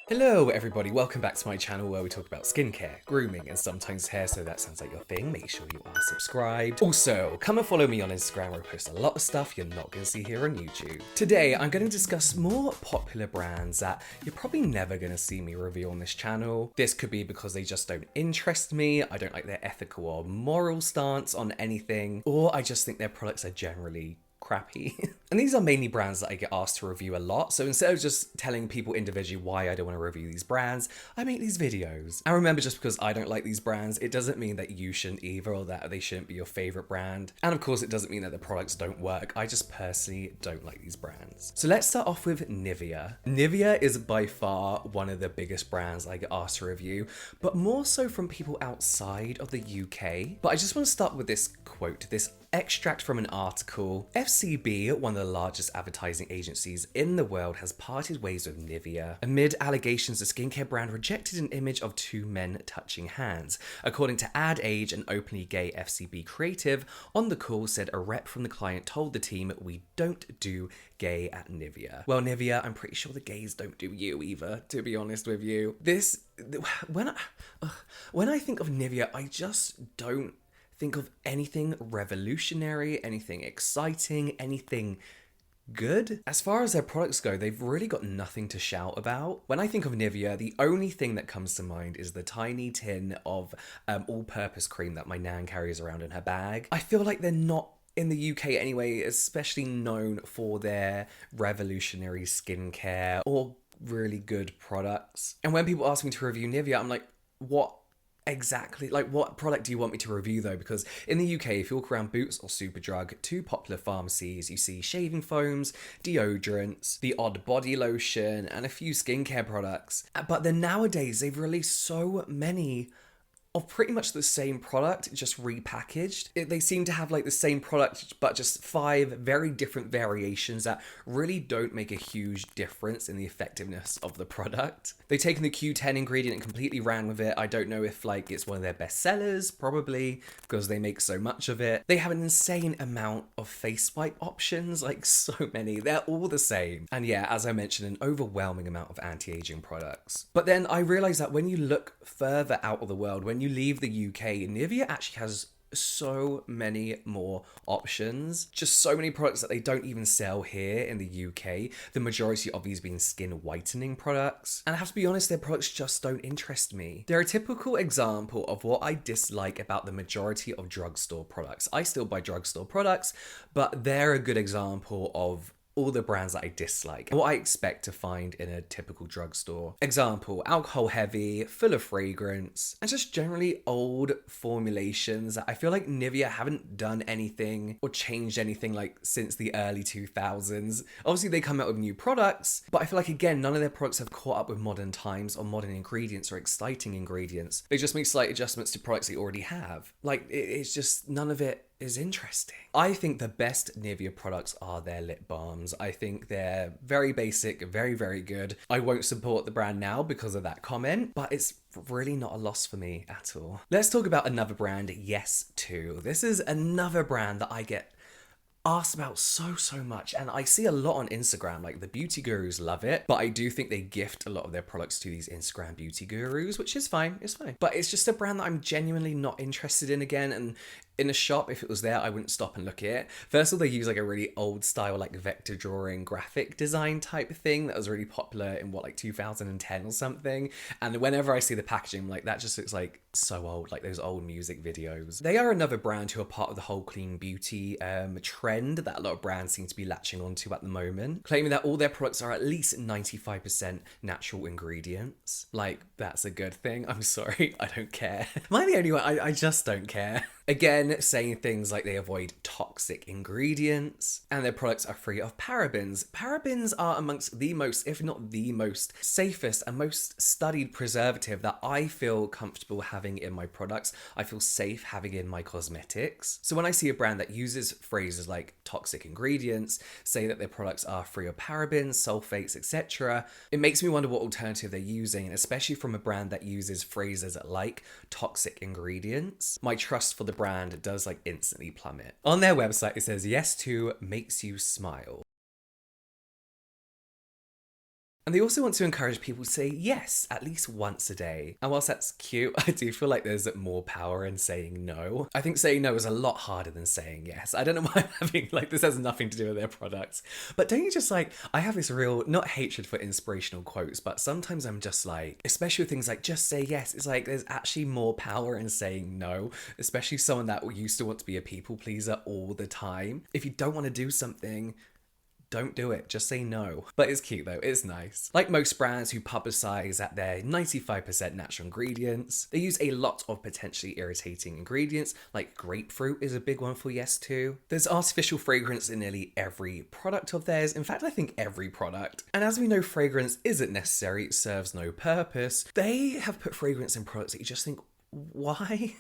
Hello everybody, welcome back to my channel where we talk about skincare, grooming, and sometimes hair, so that sounds like your thing. Make sure you are subscribed. Also, come and follow me on Instagram where I post a lot of stuff you're not going to see here on YouTube. Today, I'm going to discuss more popular brands that you're probably never going to see me review on this channel. This could be because they just don't interest me, I don't like their ethical or moral stance on anything, or I just think their products are generally crappy. And these are mainly brands that I get asked to review a lot, so instead of just telling people individually why I don't want to review these brands, I make these videos. And remember, just because I don't like these brands, it doesn't mean that you shouldn't either, or that they shouldn't be your favorite brand. And of course, it doesn't mean that the products don't work, I just personally don't like these brands. So let's start off with Nivea. Nivea is by far one of the biggest brands I get asked to review, but more so from people outside of the UK. But I just want to start with this quote, this extract from an article. FCB, one of the largest advertising agencies in the world, has parted ways with Nivea amid allegations the skincare brand rejected an image of two men touching hands. According to Ad Age, an openly gay FCB creative on the call said a rep from the client told the team, "We don't do gay at Nivea." Well, Nivea, I'm pretty sure the gays don't do you either, to be honest with you. When I think of Nivea, I just don't think of anything revolutionary, anything exciting, anything good. As far as their products go, they've really got nothing to shout about. When I think of Nivea, the only thing that comes to mind is the tiny tin of all-purpose cream that my nan carries around in her bag. I feel like they're not, in the UK anyway, especially known for their revolutionary skincare or really good products. And when people ask me to review Nivea, I'm like, what exactly, like, what product do you want me to review though? Because in the UK, if you walk around Boots or Superdrug, two popular pharmacies, you see shaving foams, deodorants, the odd body lotion, and a few skincare products. But then nowadays, they've released so many of pretty much the same product, just repackaged. They seem to have like the same product, but just 5 very different variations that really don't make a huge difference in the effectiveness of the product. They've taken the Q10 ingredient and completely ran with it. I don't know if like it's one of their best sellers, probably, because they make so much of it. They have an insane amount of face wipe options, like so many. They're all the same. And yeah, as I mentioned, an overwhelming amount of anti-aging products. But then I realized that when you look further out of the world, when you leave the UK, Nivea actually has so many more options. Just so many products that they don't even sell here in the UK. The majority of these being skin whitening products. And I have to be honest, their products just don't interest me. They're a typical example of what I dislike about the majority of drugstore products. I still buy drugstore products, but they're a good example of all the brands that I dislike, what I expect to find in a typical drugstore. Example, alcohol heavy, full of fragrance, and just generally old formulations that I feel like Nivea haven't done anything or changed anything like since the early 2000s. Obviously they come out with new products, but I feel like again, none of their products have caught up with modern times or modern ingredients or exciting ingredients. They just make slight adjustments to products they already have. Like, it's just, none of it is interesting. I think the best Nivea products are their lip balms. I think they're very basic, very, very good. I won't support the brand now because of that comment, but it's really not a loss for me at all. Let's talk about another brand, YESSTYLE. This is another brand that I get asked about so much, and I see a lot on Instagram. Like, the beauty gurus love it, but I do think they gift a lot of their products to these Instagram beauty gurus, which is fine, it's fine. But it's just a brand that I'm genuinely not interested in again, and in a shop, if it was there, I wouldn't stop and look at it. First of all, they use like a really old style, like vector drawing graphic design type thing that was really popular in what, like 2010 or something. And whenever I see the packaging, I'm like, that just looks like so old, like those old music videos. They are another brand who are part of the whole clean beauty trend that a lot of brands seem to be latching onto at the moment, claiming that all their products are at least 95% natural ingredients. Like, that's a good thing. I'm sorry, I don't care. Am I the only one? I just don't care. Again, saying things like they avoid toxic ingredients and their products are free of parabens. Parabens are amongst the most, if not the most, safest and most studied preservative that I feel comfortable having in my products. I feel safe having in my cosmetics. So when I see a brand that uses phrases like toxic ingredients, say that their products are free of parabens, sulfates, etc., it makes me wonder what alternative they're using, and especially from a brand that uses phrases like toxic ingredients. My trust for the brand does like instantly plummet. On their website, it says, "YESSTYLE makes you smile." And they also want to encourage people to say yes at least once a day. And whilst that's cute, I do feel like there's more power in saying no. I think saying no is a lot harder than saying yes. I don't know why I'm having, like, this has nothing to do with their products. But don't you just, like, I have this real, not hatred for inspirational quotes, but sometimes I'm just like, especially with things like just say yes, it's like there's actually more power in saying no, especially someone that used to want to be a people pleaser all the time. If you don't want to do something, don't do it. Just say no. But it's cute though. It's nice. Like most brands who publicize that they're 95% natural ingredients, they use a lot of potentially irritating ingredients, like grapefruit is a big one for Yes too. There's artificial fragrance in nearly every product of theirs. In fact, I think every product. And as we know, fragrance isn't necessary, it serves no purpose. They have put fragrance in products that you just think, why?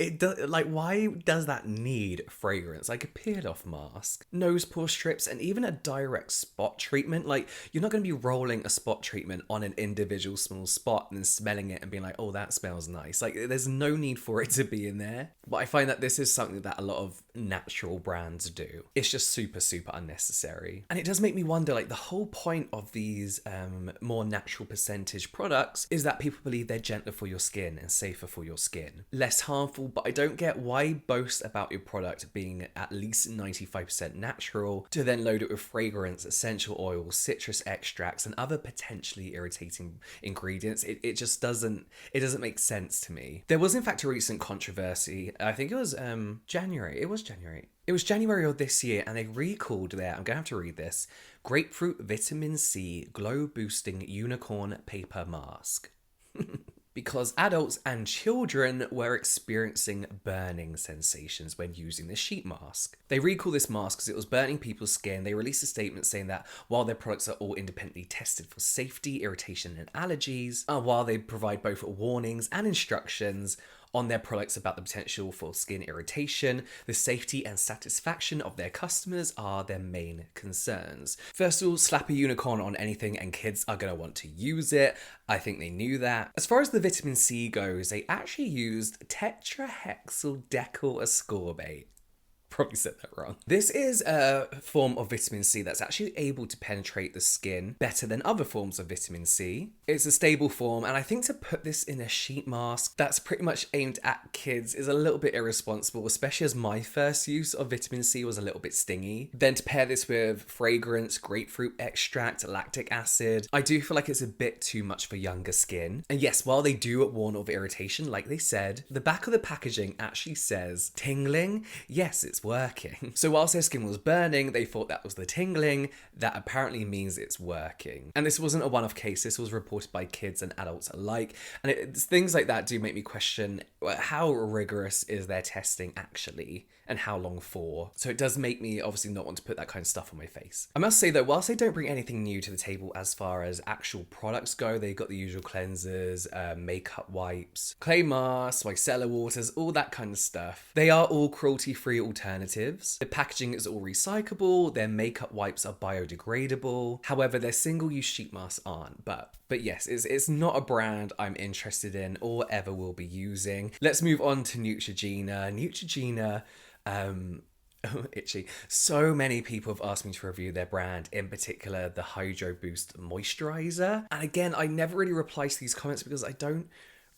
Why does that need fragrance? Like a peeled off mask, nose pore strips, and even a direct spot treatment. Like, you're not going to be rolling a spot treatment on an individual small spot and then smelling it and being like, oh, that smells nice. Like, there's no need for it to be in there. But I find that this is something that a lot of natural brands do. It's just super, super unnecessary. And it does make me wonder, like, the whole point of these more natural percentage products is that people believe they're gentler for your skin and safer for your skin. Less harmful, but I don't get why boast about your product being at least 95% natural to then load it with fragrance, essential oils, citrus extracts, and other potentially irritating ingredients. It just doesn't make sense to me. There was in fact a recent controversy, I think it was January. It was January of this year, and they recalled their, I'm going to have to read this, Grapefruit Vitamin C Glow Boosting Unicorn Paper Mask. Because adults and children were experiencing burning sensations when using this sheet mask. They recall this mask because it was burning people's skin. They released a statement saying that while their products are all independently tested for safety, irritation, and allergies, while they provide both warnings and instructions on their products about the potential for skin irritation, the safety and satisfaction of their customers are their main concerns. First of all, slap a unicorn on anything and kids are going to want to use it. I think they knew that. As far as the vitamin C goes, they actually used tetrahexyl decyl ascorbate. Probably said that wrong. This is a form of vitamin C that's actually able to penetrate the skin better than other forms of vitamin C. It's a stable form, and I think to put this in a sheet mask that's pretty much aimed at kids is a little bit irresponsible, especially as my first use of vitamin C was a little bit stingy. Then to pair this with fragrance, grapefruit extract, lactic acid, I do feel like it's a bit too much for younger skin. And yes, while they do warn of irritation, like they said, the back of the packaging actually says tingling. Yes, it's working. So whilst their skin was burning, they thought that was the tingling. That apparently means it's working. And this wasn't a one-off case. This was reported by kids and adults alike. And things like that do make me question how rigorous is their testing actually, and how long for. So it does make me obviously not want to put that kind of stuff on my face. I must say though, whilst they don't bring anything new to the table as far as actual products go, they've got the usual cleansers, makeup wipes, clay masks, micellar waters, all that kind of stuff. They are all cruelty-free alternatives. The packaging is all recyclable, their makeup wipes are biodegradable. However, their single-use sheet masks aren't, but yes, it's not a brand I'm interested in or ever will be using. Let's move on to Neutrogena. Neutrogena, itchy. So many people have asked me to review their brand, in particular the Hydro Boost Moisturizer. And again, I never really reply to these comments because I don't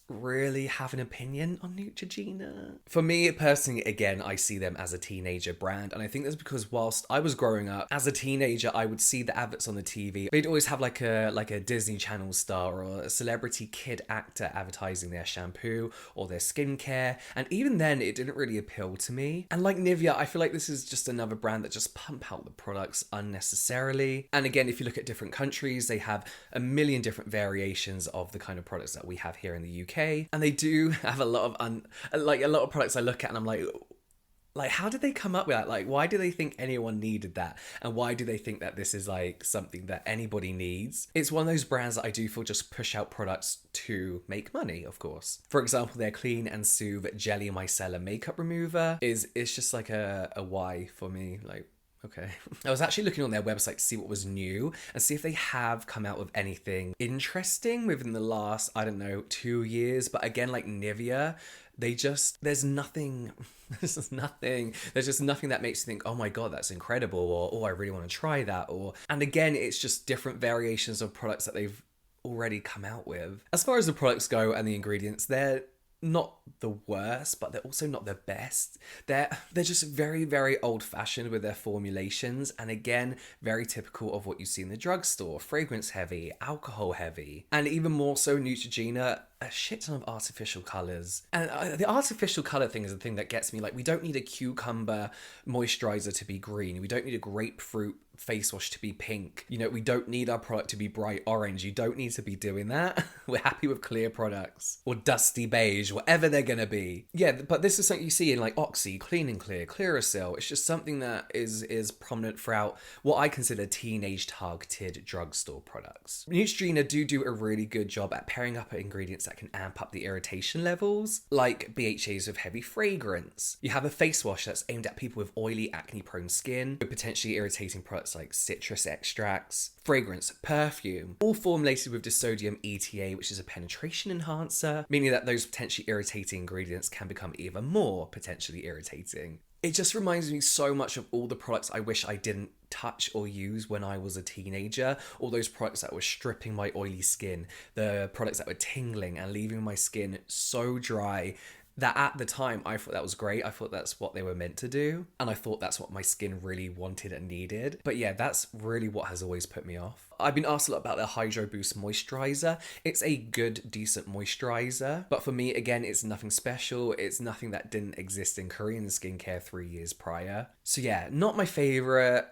really have an opinion on Neutrogena. For me personally, again, I see them as a teenager brand, and I think that's because whilst I was growing up as a teenager, I would see the adverts on the TV. They'd always have like a Disney Channel star or a celebrity kid actor advertising their shampoo or their skincare, and even then it didn't really appeal to me. And like Nivea, I feel like this is just another brand that just pump out the products unnecessarily. And again, if you look at different countries, they have a million different variations of the kind of products that we have here in the UK. And they do have a lot of products I look at and I'm like, how did they come up with that? Like, why do they think anyone needed that? And why do they think that this is like something that anybody needs? It's one of those brands that I do feel just push out products to make money, of course. For example, their Clean and Soothe Jelly Micellar Makeup Remover is just like a why for me. Like, Okay. I was actually looking on their website to see what was new and see if they have come out with anything interesting within the last, I don't know, 2 years. But again, like Nivea, there's nothing, there's just nothing that makes you think, oh my God, that's incredible, or, oh, I really want to try that. And again, it's just different variations of products that they've already come out with. As far as the products go and the ingredients, they're not the worst, but they're also not the best. They're just very, very old-fashioned with their formulations, and again, very typical of what you see in the drugstore. Fragrance heavy, alcohol heavy, and even more so Neutrogena, a shit ton of artificial colours. And the artificial colour thing is the thing that gets me. Like, we don't need a cucumber moisturiser to be green. We don't need a grapefruit face wash to be pink. You know, we don't need our product to be bright orange. You don't need to be doing that. We're happy with clear products or dusty beige, whatever they're gonna be. Yeah, but this is something you see in like Oxy, Clean and Clear, Clearasil. It's just something that is prominent throughout what I consider teenage targeted drugstore products. Neutrogena do a really good job at pairing up ingredients that can amp up the irritation levels, like BHAs with heavy fragrance. You have a face wash that's aimed at people with oily, acne-prone skin, with potentially irritating products like citrus extracts, fragrance, perfume, all formulated with disodium ETA, which is a penetration enhancer, meaning that those potentially irritating ingredients can become even more potentially irritating. It just reminds me so much of all the products I wish I didn't touch or use when I was a teenager. All those products that were stripping my oily skin, the products that were tingling and leaving my skin so dry that at the time I thought that was great. I thought that's what they were meant to do, and I thought that's what my skin really wanted and needed. But yeah, that's really what has always put me off. I've been asked a lot about the Hydro Boost moisturizer. It's a good, decent moisturizer, but for me, again, it's nothing special. It's nothing that didn't exist in Korean skincare 3 years prior. So yeah, not my favorite,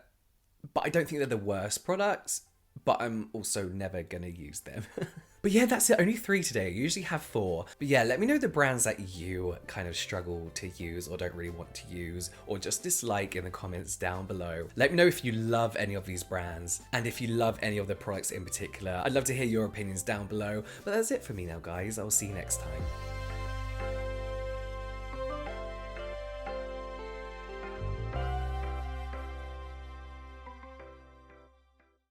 but I don't think they're the worst products, but I'm also never gonna use them. But yeah, that's it. Only 3 today. I usually have 4. But yeah, let me know the brands that you kind of struggle to use or don't really want to use or just dislike in the comments down below. Let me know if you love any of these brands and if you love any of the products in particular. I'd love to hear your opinions down below. But that's it for me now, guys. I'll see you next time.